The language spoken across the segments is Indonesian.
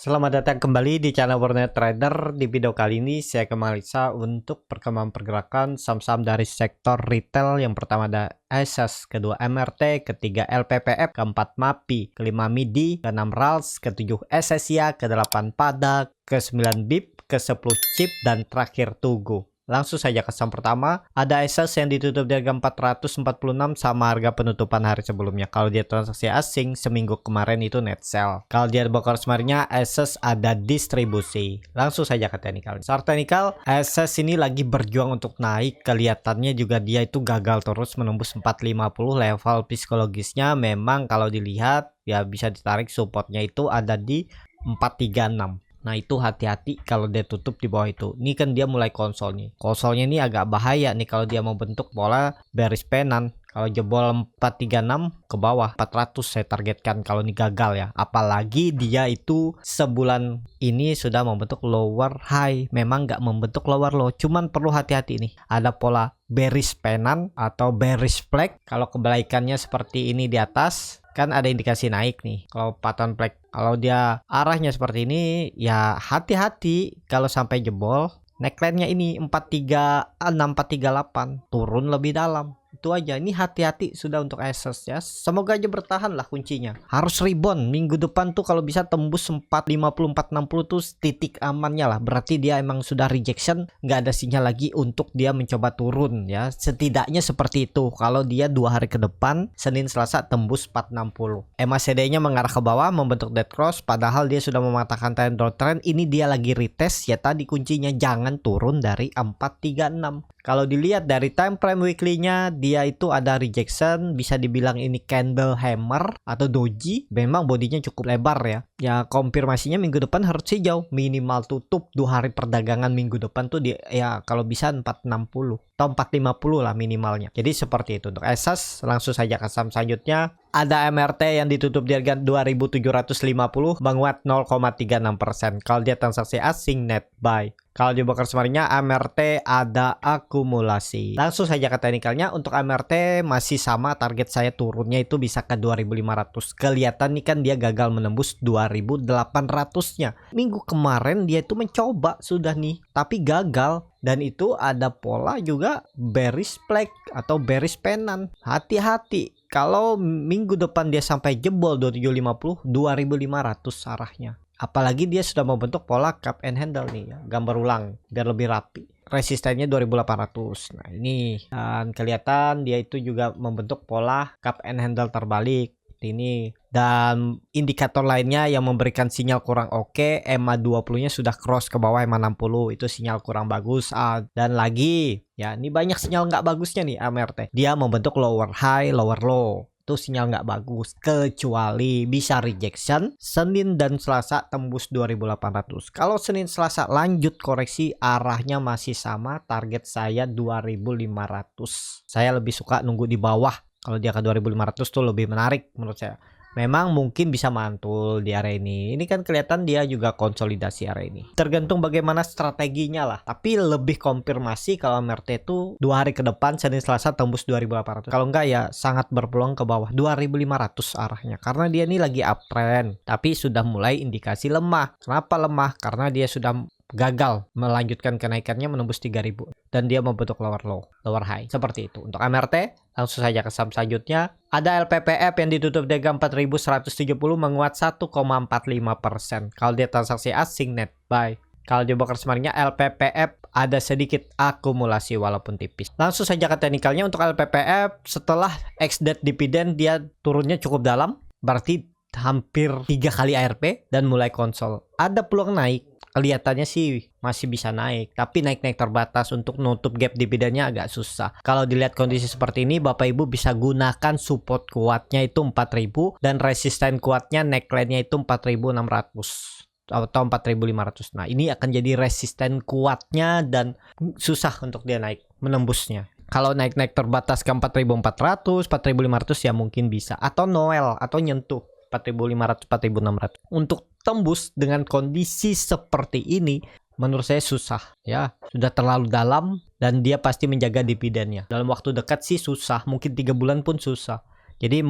Selamat datang kembali di channel Warnet Trader. Di video kali ini saya akan menganalisa untuk perkembangan pergerakan saham-saham dari sektor retail. Yang pertama ada ASUS, kedua MRT, ketiga LPPF, keempat MAPI, kelima MIDI, keenam RALS, ketujuh SSIA, kedelapan PADA, ke-9 BIP, ke-10 CHIP, dan terakhir Tugu. Langsung saja ke saham pertama, ada ASUS yang ditutup di harga 446 sama harga penutupan hari sebelumnya. Kalau dia transaksi asing, seminggu kemarin itu net sell. Kalau dia bokor semarnya, ASUS ada distribusi. Langsung saja ke teknikal. Chart teknikal, ASUS ini lagi berjuang untuk naik. Kelihatannya juga dia itu gagal terus menembus 450. Level psikologisnya memang kalau dilihat ya bisa ditarik, supportnya itu ada di 436. Nah itu hati-hati kalau dia tutup di bawah itu. Ini kan dia mulai konsol nih. Konsolnya ini agak bahaya nih kalau dia mau bentuk pola bearish penan. Kalau jebol 436 ke bawah 400 saya targetkan kalau ini gagal ya. Apalagi dia itu sebulan ini sudah membentuk lower high. Memang nggak membentuk lower low. Cuman perlu hati-hati nih. Ada pola bearish penan atau bearish flag. Kalau kebalikannya seperti ini di atas, kan ada indikasi naik nih. Kalau pattern flag, kalau dia arahnya seperti ini ya hati-hati kalau sampai jebol. Neckline-nya ini 436 438 turun lebih dalam. Itu aja, ini hati-hati sudah untuk ASUS ya. Semoga aja bertahan lah kuncinya. Harus rebound minggu depan tuh, kalau bisa tembus 450 460 tuh titik amannya lah. Berarti dia emang sudah rejection, nggak ada sinyal lagi untuk dia mencoba turun ya. Setidaknya seperti itu. Kalau dia 2 hari ke depan, Senin Selasa tembus 460. MACD-nya mengarah ke bawah membentuk dead cross, padahal dia sudah mematahkan downtrend. Ini dia lagi retest ya, tadi kuncinya jangan turun dari 436. Kalau dilihat dari time frame weekly-nya, dia itu ada rejection, bisa dibilang ini candle hammer atau doji. Memang bodinya cukup lebar ya. Ya konfirmasinya minggu depan harus hijau, minimal tutup 2 hari perdagangan minggu depan tuh dia ya kalau bisa 460 atau 450 lah minimalnya. Jadi seperti itu untuk ASUS. Langsung saja ke saham selanjutnya. Ada MRT yang ditutup di harga 2750, menguat 0,36%. Kalau dia transaksi asing net buy. Kalau di broker semarnya MRT ada akumulasi. Langsung saja ke teknikalnya. Untuk MRT masih sama, target saya turunnya itu bisa ke 2500. Kelihatan nih kan dia gagal menembus 2800-nya. Minggu kemarin dia itu mencoba sudah nih, tapi gagal. Dan itu ada pola juga bearish flag atau bearish penan. Hati-hati. Kalau minggu depan dia sampai jebol 2750, 2500 arahnya. Apalagi dia sudah membentuk pola cup and handle nih ya. Gambar ulang biar lebih rapi. Resistennya 2800. Nah ini, dan kelihatan dia itu juga membentuk pola cup and handle terbalik ini. Dan indikator lainnya yang memberikan sinyal kurang oke, EMA 20 nya sudah cross ke bawah EMA 60, itu sinyal kurang bagus. Dan lagi ya, ini banyak sinyal nggak bagusnya nih MRT. Dia membentuk lower high lower low, itu sinyal nggak bagus, kecuali bisa rejection Senin dan Selasa tembus 2800. Kalau Senin Selasa lanjut koreksi, arahnya masih sama, target saya 2500. Saya lebih suka nunggu di bawah. Kalau dia ke 2500 tuh lebih menarik menurut saya. Memang mungkin bisa mantul di area ini. Ini kan kelihatan dia juga konsolidasi area ini. Tergantung bagaimana strateginya lah. Tapi lebih konfirmasi kalau MRT itu 2 hari ke depan Senin Selasa tembus 2800. Kalau enggak ya sangat berpeluang ke bawah 2500 arahnya. Karena dia ini lagi uptrend, tapi sudah mulai indikasi lemah. Kenapa lemah? Karena dia sudah gagal melanjutkan kenaikannya menembus 3000 dan dia membentuk lower low, lower high seperti itu. Untuk MRT langsung saja ke saham selanjutnya. Ada LPPF yang ditutup di harga 4170, menguat 1,45%. Kalau dia transaksi asing net buy. Kalau di broker semarnya LPPF ada sedikit akumulasi walaupun tipis. Langsung saja ke teknikalnya. Untuk LPPF setelah ex-date dividen dia turunnya cukup dalam, berarti hampir 3 kali ARP dan mulai konsol. Ada peluang naik. Kelihatannya sih masih bisa naik, tapi naik-naik terbatas. Untuk nutup gap dividennya agak susah. Kalau dilihat kondisi seperti ini, Bapak Ibu bisa gunakan support kuatnya itu 4000 dan resisten kuatnya neckline-nya itu 4600 atau 4500. Nah, ini akan jadi resisten kuatnya dan susah untuk dia naik menembusnya. Kalau naik-naik terbatas ke 4400, 4500 ya mungkin bisa, atau Noel atau nyentuh 4500 4600. Untuk tembus dengan kondisi seperti ini menurut saya susah ya, sudah terlalu dalam dan dia pasti menjaga dividennya. Dalam waktu dekat sih susah, mungkin 3 bulan pun susah. Jadi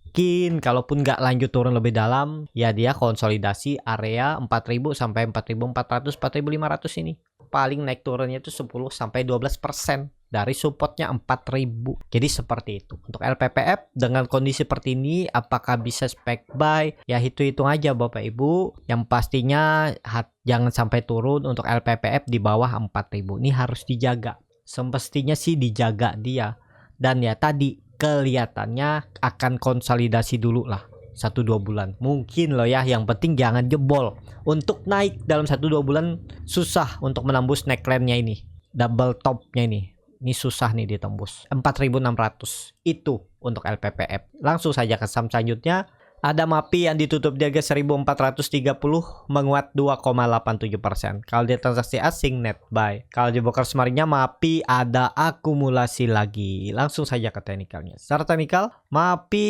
mungkin kalaupun nggak lanjut turun lebih dalam, ya dia konsolidasi area 4000 sampai 4400 4500 ini. Paling naik turunnya itu 10 sampai 12% dari supportnya 4000. Jadi seperti itu. Untuk LPPF dengan kondisi seperti ini apakah bisa spek buy? Ya hitung aja Bapak Ibu. Yang pastinya jangan sampai turun untuk LPPF di bawah 4000. Ini harus dijaga. Semestinya sih dijaga dia. Dan ya tadi kelihatannya akan konsolidasi dulu lah 1-2 bulan mungkin loh ya. Yang penting jangan jebol. Untuk naik dalam 1-2 bulan susah untuk menembus neckline-nya ini, double top-nya ini susah nih ditembus 4600. Itu untuk LPPF. Langsung saja ke saham selanjutnya. Ada MAPI yang ditutup di harga 1430 menguat 2,87%. Kalau di transaksi asing net buy. Kalau di broker semarinya MAPI ada akumulasi lagi. Langsung saja ke teknikalnya. Secara teknikal MAPI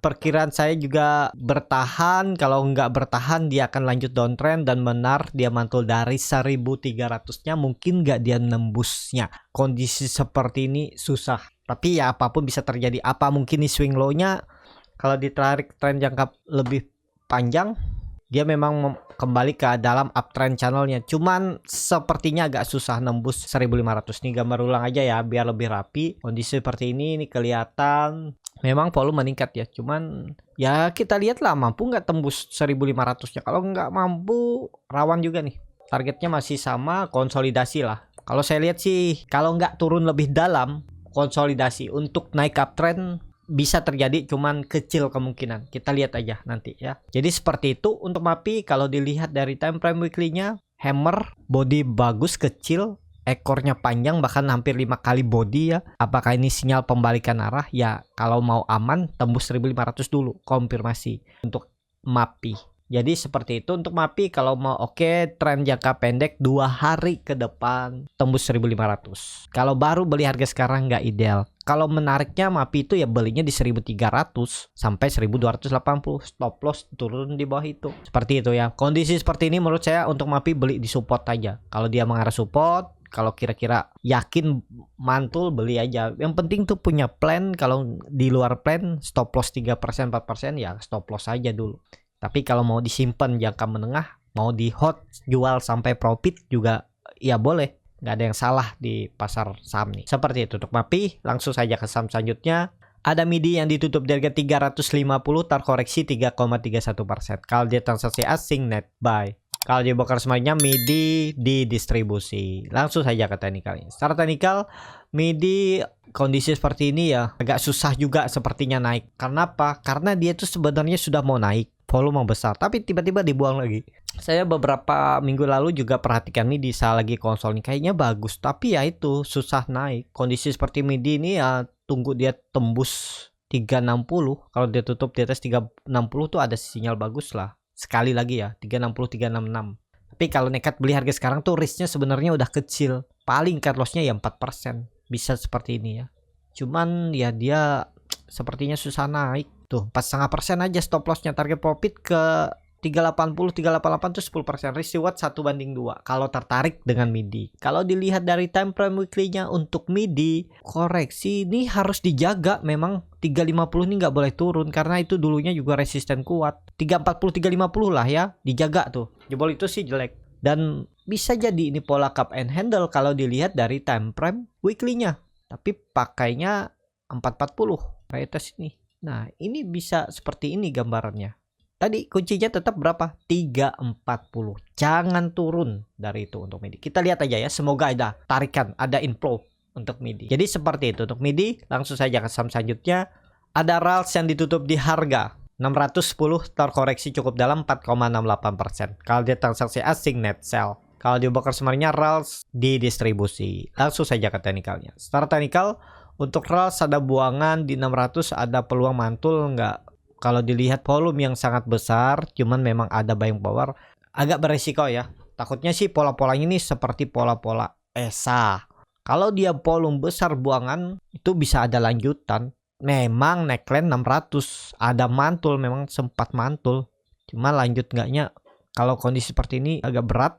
perkiraan saya juga bertahan. Kalau nggak bertahan dia akan lanjut downtrend dan benar dia mantul dari 1300-nya, mungkin nggak dia nembusnya. Kondisi seperti ini susah. Tapi ya apapun bisa terjadi. Apa mungkin nih swing low-nya kalau ditarik tren jangka lebih panjang, dia memang kembali ke dalam uptrend channelnya. Cuman sepertinya agak susah nembus 1500. Nih gambar ulang aja ya biar lebih rapi. Kondisi seperti ini kelihatan memang volume meningkat ya. Cuman ya kita lihat lah mampu nggak tembus 1500-nya. Kalau nggak mampu rawan juga nih. Targetnya masih sama, konsolidasi lah. Kalau saya lihat sih kalau nggak turun lebih dalam, konsolidasi. Untuk naik uptrend bisa terjadi, cuman kecil kemungkinan. Kita lihat aja nanti ya. Jadi seperti itu untuk MAPI. Kalau dilihat dari time frame weekly-nya, hammer, body bagus, kecil, ekornya panjang, bahkan hampir 5 kali body ya. Apakah ini sinyal pembalikan arah? Ya kalau mau aman tembus 1500 dulu, konfirmasi untuk MAPI. Jadi seperti itu untuk MAPI. Kalau mau oke, tren jangka pendek 2 hari ke depan tembus 1500. Kalau baru beli harga sekarang nggak ideal. Kalau menariknya MAPI itu ya belinya di 1300 sampai 1280. Stop loss turun di bawah itu. Seperti itu ya. Kondisi seperti ini menurut saya untuk MAPI beli di support aja. Kalau dia mengarah support, kalau kira-kira yakin mantul beli aja. Yang penting tuh punya plan. Kalau di luar plan stop loss 3% 4% ya stop loss aja dulu. Tapi kalau mau disimpan jangka menengah, mau di hot jual sampai profit juga ya boleh. Nggak ada yang salah di pasar saham nih. Seperti itu untuk MAPI. Langsung saja ke saham selanjutnya. Ada MIDI yang ditutup di harga 350 terkoreksi 3,31%. Kalau dia transaksi asing net buy. Kalau di broker semuanya MIDI di distribusi. Langsung saja ke teknikalnya. Secara teknikal MIDI kondisi seperti ini ya agak susah juga sepertinya naik. Karena apa? Karena dia tuh sebenarnya sudah mau naik, volume besar, tapi tiba-tiba dibuang lagi. Saya beberapa minggu lalu juga perhatikan MIDI saat lagi konsol nih, kayaknya bagus, tapi ya itu susah naik. Kondisi seperti MIDI ini ya tunggu dia tembus 360. Kalau dia tutup di atas 360 tuh ada sinyal bagus lah. Sekali lagi ya 360 366. Tapi kalau nekat beli harga sekarang tuh risknya sebenarnya udah kecil. Paling cut lossnya ya 4%. Bisa seperti ini ya. Cuman ya dia sepertinya susah naik. Tuh 4,5% aja stop lossnya. Target profit ke 380 388 tuh 10%. Risk reward 1/2 kalau tertarik dengan MIDI. Kalau dilihat dari time frame weekly-nya untuk MIDI, koreksi ini harus dijaga. Memang 350 ini nggak boleh turun karena itu dulunya juga resisten kuat. 340 350 lah ya, dijaga tuh. Jebol itu sih jelek. Dan bisa jadi ini pola cup and handle kalau dilihat dari time frame weekly-nya. Tapi pakainya 440 retest ini. Nah, ini bisa seperti ini gambarannya. Tadi kuncinya tetap berapa? 340. Jangan turun dari itu untuk MIDI. Kita lihat aja ya, semoga ada tarikan, ada inflow untuk MIDI. Jadi seperti itu untuk MIDI. Langsung saja ke saham selanjutnya. Ada RALS yang ditutup di harga 610 terkoreksi cukup dalam 4,68%. Kalau dia transaksi asing net sell. Kalau di broker sebenarnya RALS di distribusi. Langsung saja ke teknikalnya. Secara teknikal untuk RALS ada buangan di 600, ada peluang mantul nggak? Kalau dilihat volume yang sangat besar, cuman memang ada buying power, agak beresiko ya. Takutnya sih pola-polanya ini seperti pola-pola ESA. Kalau dia volume besar buangan, itu bisa ada lanjutan. Memang neckline 600, ada mantul, memang sempat mantul. Cuma lanjut nggaknya, kalau kondisi seperti ini agak berat.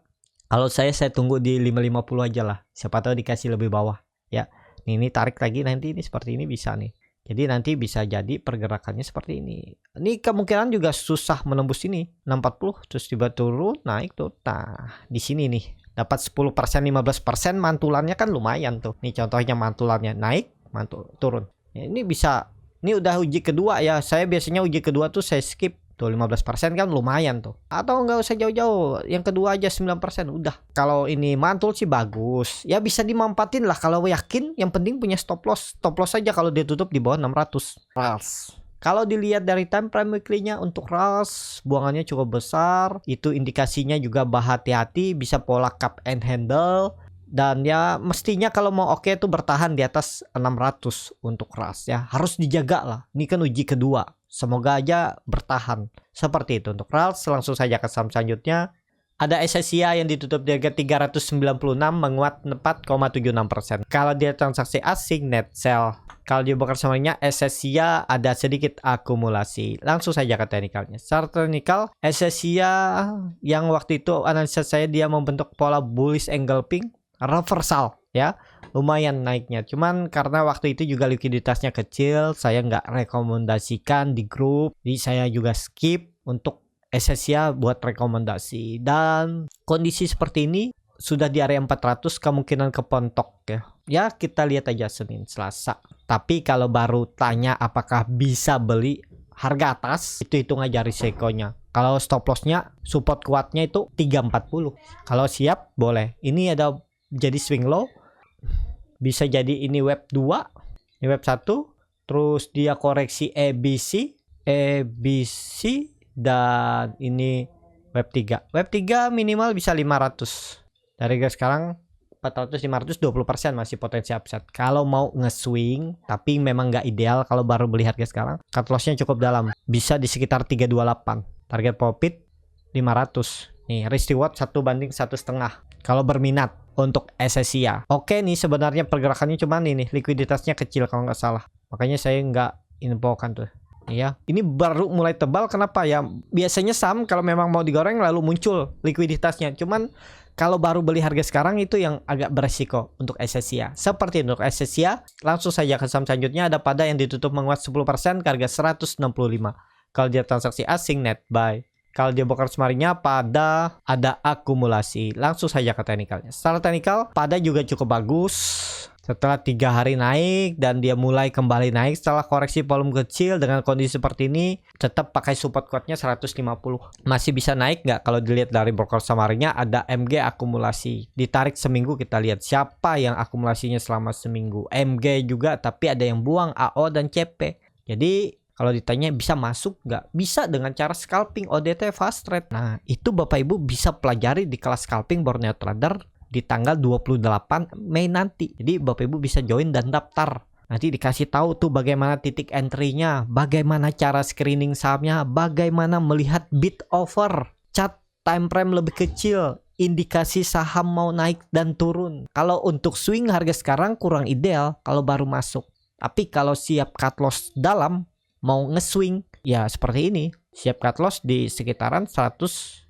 Kalau saya tunggu di 550 aja lah. Siapa tahu dikasih lebih bawah. Ya, ini tarik lagi nanti ini seperti ini bisa nih. Jadi nanti bisa jadi pergerakannya seperti ini. Ini kemungkinan juga susah menembus ini 640 terus tiba turun naik tuh. Nah, di sini nih dapat 10%, 15% mantulannya kan lumayan tuh. Nih contohnya mantulannya naik, mantul turun. Ya, ini bisa, ini udah uji kedua ya. Saya biasanya uji kedua tuh saya skip. Tuh 15% kan lumayan tuh. Atau nggak usah jauh-jauh, yang kedua aja 9% udah. Kalau ini mantul sih bagus. Ya bisa dimanfaatin lah kalau yakin, yang penting punya stop loss. Stop loss aja kalau dia tutup di bawah 600 RALS. Kalau dilihat dari time frame weekly-nya untuk RALS, buangannya cukup besar. Itu indikasinya juga hati-hati, bisa pola cup and handle. Dan ya mestinya kalau mau oke tuh bertahan di atas 600 untuk RALS ya. Harus dijaga lah. Ini kan uji kedua. Semoga aja bertahan. Seperti itu untuk RALS. Langsung saja ke saham selanjutnya. Ada SSIA yang ditutup di harga 396 menguat 4,76%. Kalau dia transaksi asing net sell. Kalau dia bukan semuanya SSIA ada sedikit akumulasi. Langsung saja ke teknikalnya. Secara teknikal SSIA yang waktu itu analisa saya dia membentuk pola bullish engulfing reversal ya. Lumayan naiknya, cuman karena waktu itu juga likuiditasnya kecil, saya nggak rekomendasikan di grup, jadi saya juga skip untuk SSIA buat rekomendasi. Dan kondisi seperti ini sudah di area 400, kemungkinan kepontok ya. Ya kita lihat aja Senin Selasa. Tapi kalau baru tanya apakah bisa beli harga atas, itu hitung aja risikonya. Kalau stop lossnya support kuatnya itu 340. Kalau siap boleh. Ini ada jadi swing low. Bisa jadi ini web 2, ini web 1, terus dia koreksi ABC, dan ini web 3. Web 3 minimal bisa 500. Dari gas sekarang 400, 500, 20% masih potensi upside. Kalau mau nge-swing, tapi memang nggak ideal kalau baru beli harga sekarang. Cut loss-nya cukup dalam, bisa di sekitar 328. Target profit 500. Nih, risk reward 1/1,5. Kalau berminat untuk SSIA. Oke nih sebenarnya pergerakannya cuman ini likuiditasnya kecil kalau nggak salah. Makanya saya nggak infokan tuh. Ya, ini baru mulai tebal. Kenapa ya? Biasanya saham kalau memang mau digoreng lalu muncul likuiditasnya. Cuman kalau baru beli harga sekarang itu yang agak beresiko untuk SSIA. Seperti untuk SSIA, langsung saja ke saham selanjutnya. Ada pada yang ditutup menguat 10% ke harga 165. Kalau dia transaksi asing net buy. Kalau dia bongkar semarinya pada ada akumulasi. Langsung saja ke teknikalnya. Secara teknikal pada juga cukup bagus. Setelah 3 hari naik dan dia mulai kembali naik setelah koreksi volume kecil dengan kondisi seperti ini, tetap pakai support kuatnya 150. Masih bisa naik nggak? Kalau dilihat dari broker samarinya ada MG akumulasi. Ditarik seminggu kita lihat siapa yang akumulasinya selama seminggu. MG juga tapi ada yang buang AO dan CP. Jadi kalau ditanya bisa masuk nggak? Bisa dengan cara scalping ODT fast trade. Nah itu Bapak Ibu bisa pelajari di kelas scalping Borneo Trader di tanggal 28 Mei nanti. Jadi Bapak Ibu bisa join dan daftar. Nanti dikasih tahu tuh bagaimana titik entry-nya, bagaimana cara screening sahamnya, bagaimana melihat bid offer, chart time frame lebih kecil, indikasi saham mau naik dan turun. Kalau untuk swing harga sekarang kurang ideal kalau baru masuk. Tapi kalau siap cut loss dalam, mau nge-swing ya seperti ini, siap cut loss di sekitaran 142,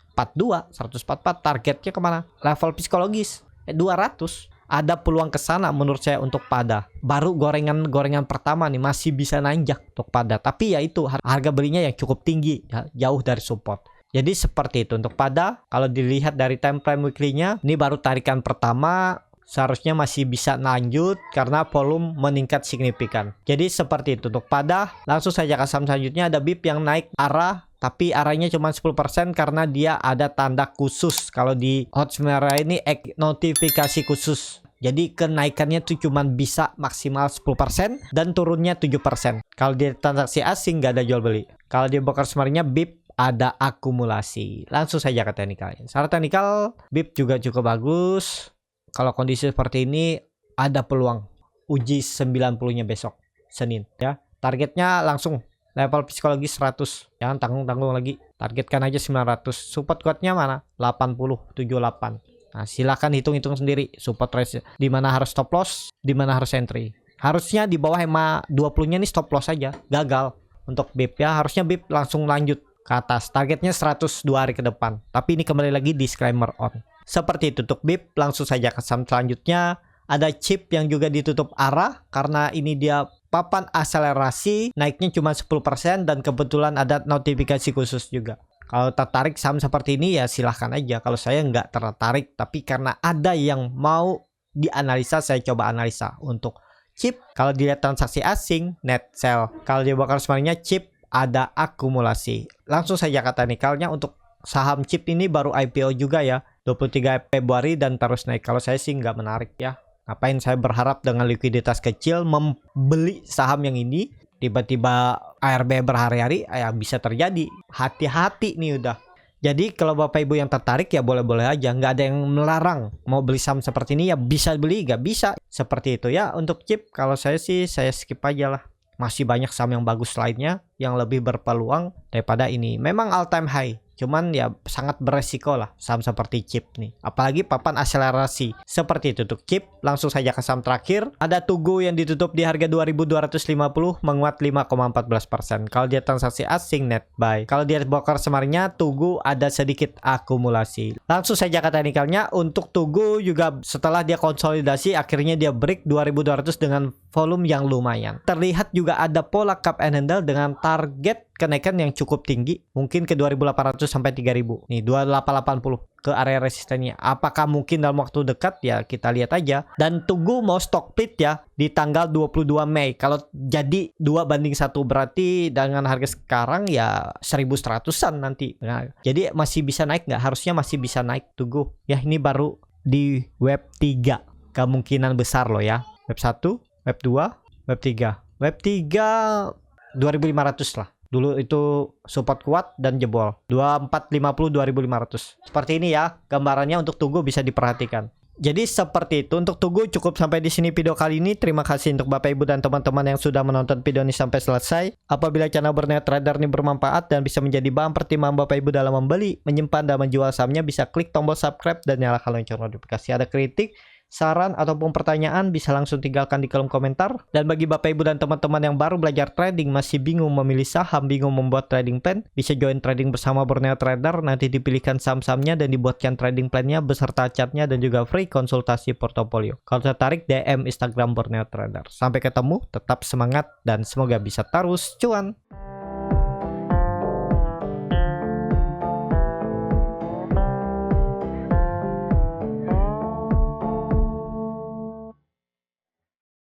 144. Targetnya kemana? Level psikologis 200. Ada peluang ke sana menurut saya untuk pada. Baru gorengan pertama nih masih bisa nanjak untuk pada. Tapi ya itu harga belinya yang cukup tinggi ya, jauh dari support. Jadi seperti itu untuk pada. Kalau dilihat dari time frame weekly-nya, ini baru tarikan pertama. Seharusnya masih bisa lanjut karena volume meningkat signifikan. Jadi seperti itu untuk pada. Langsung saja ke saham selanjutnya. Ada BIP yang naik arah, tapi arahnya cuma 10% karena dia ada tanda khusus. Kalau di Hotmart ini notifikasi khusus. Jadi kenaikannya tuh cuma bisa maksimal 10% dan turunnya 7%. Kalau dia transaksi asing nggak ada jual beli. Kalau dia bongkar semarinya BIP ada akumulasi. Langsung saja ke teknikalnya. Secara teknikal BIP juga cukup bagus. Kalau kondisi seperti ini ada peluang uji 90-nya besok Senin ya. Targetnya langsung level psikologis 100. Jangan tanggung-tanggung lagi. Targetkan aja 900. Support kuatnya mana? 80, 78. Nah, silakan hitung-hitung sendiri support range di mana harus stop loss, di mana harus entry. Harusnya di bawah EMA 20-nya nih stop loss aja. Gagal untuk BIP ya. Harusnya BIP langsung lanjut ke atas. Targetnya 102 hari ke depan. Tapi ini kembali lagi disclaimer on. Seperti itu untuk BIP. Langsung saja ke saham selanjutnya. Ada chip yang juga ditutup arah karena ini dia papan akselerasi naiknya cuma 10% dan kebetulan ada notifikasi khusus juga. Kalau tertarik saham seperti ini ya silahkan aja. Kalau saya nggak tertarik, tapi karena ada yang mau dianalisa, saya coba analisa. Untuk chip, kalau dilihat transaksi asing, net sell. Kalau di bakar semuanya chip, ada akumulasi. Langsung saja kata nikelnya untuk saham chip ini baru IPO juga ya, 23 Februari dan terus naik. Kalau saya sih nggak menarik ya. Ngapain saya berharap dengan likuiditas kecil membeli saham yang ini, tiba-tiba ARB berhari-hari, ya bisa terjadi. Hati-hati nih udah. Jadi kalau Bapak Ibu yang tertarik ya boleh-boleh aja. Nggak ada yang melarang mau beli saham seperti ini ya bisa beli, nggak bisa. Seperti itu ya. Untuk chip, kalau saya sih saya skip aja lah. Masih banyak saham yang bagus lainnya yang lebih berpeluang daripada ini. Memang all time high, cuman ya sangat beresiko lah saham seperti chip nih. Apalagi papan akselerasi seperti itu tuh chip. Langsung saja ke saham terakhir. Ada Tugu yang ditutup di harga 2.250 menguat 5,14%. Kalau dia transaksi asing net buy. Kalau dia broker semarnya Tugu ada sedikit akumulasi. Langsung saja kata nikelnya untuk Tugu juga setelah dia konsolidasi akhirnya dia break 2.200 dengan volume yang lumayan. Terlihat juga ada pola cup and handle dengan target kenaikan yang cukup tinggi, mungkin ke 2.800 sampai 3.000. Nih 2880 ke area resistennya. Apakah mungkin dalam waktu dekat? Ya kita lihat aja. Dan Tugu mau stock split ya di tanggal 22 Mei. Kalau jadi 2:1 berarti dengan harga sekarang ya 1.100-an nanti. Nah, jadi masih bisa naik nggak? Harusnya masih bisa naik Tugu. Ya ini baru di web 3. Kemungkinan besar loh ya. Web 1, web 2, web 3. Web 3 2.500 lah. Dulu itu support kuat dan jebol 2450 2500. Seperti ini ya gambarannya untuk Tugu, bisa diperhatikan. Jadi seperti itu untuk Tugu. Cukup sampai di sini video kali ini. Terima kasih untuk Bapak Ibu dan teman-teman yang sudah menonton video ini sampai selesai. Apabila channel Borneo Trader ini bermanfaat dan bisa menjadi bahan pertimbangan Bapak Ibu dalam membeli, menyimpan dan menjual sahamnya, bisa klik tombol subscribe dan nyalakan lonceng notifikasi. Ada kritik, saran ataupun pertanyaan bisa langsung tinggalkan di kolom komentar. Dan bagi Bapak Ibu dan teman-teman yang baru belajar trading, masih bingung memilih saham, bingung membuat trading plan, bisa join trading bersama Borneo Trader. Nanti dipilihkan saham-sahamnya dan dibuatkan trading plannya beserta chartnya dan juga free konsultasi portofolio. Kalau tertarik DM Instagram Borneo Trader. Sampai ketemu, tetap semangat dan semoga bisa terus cuan.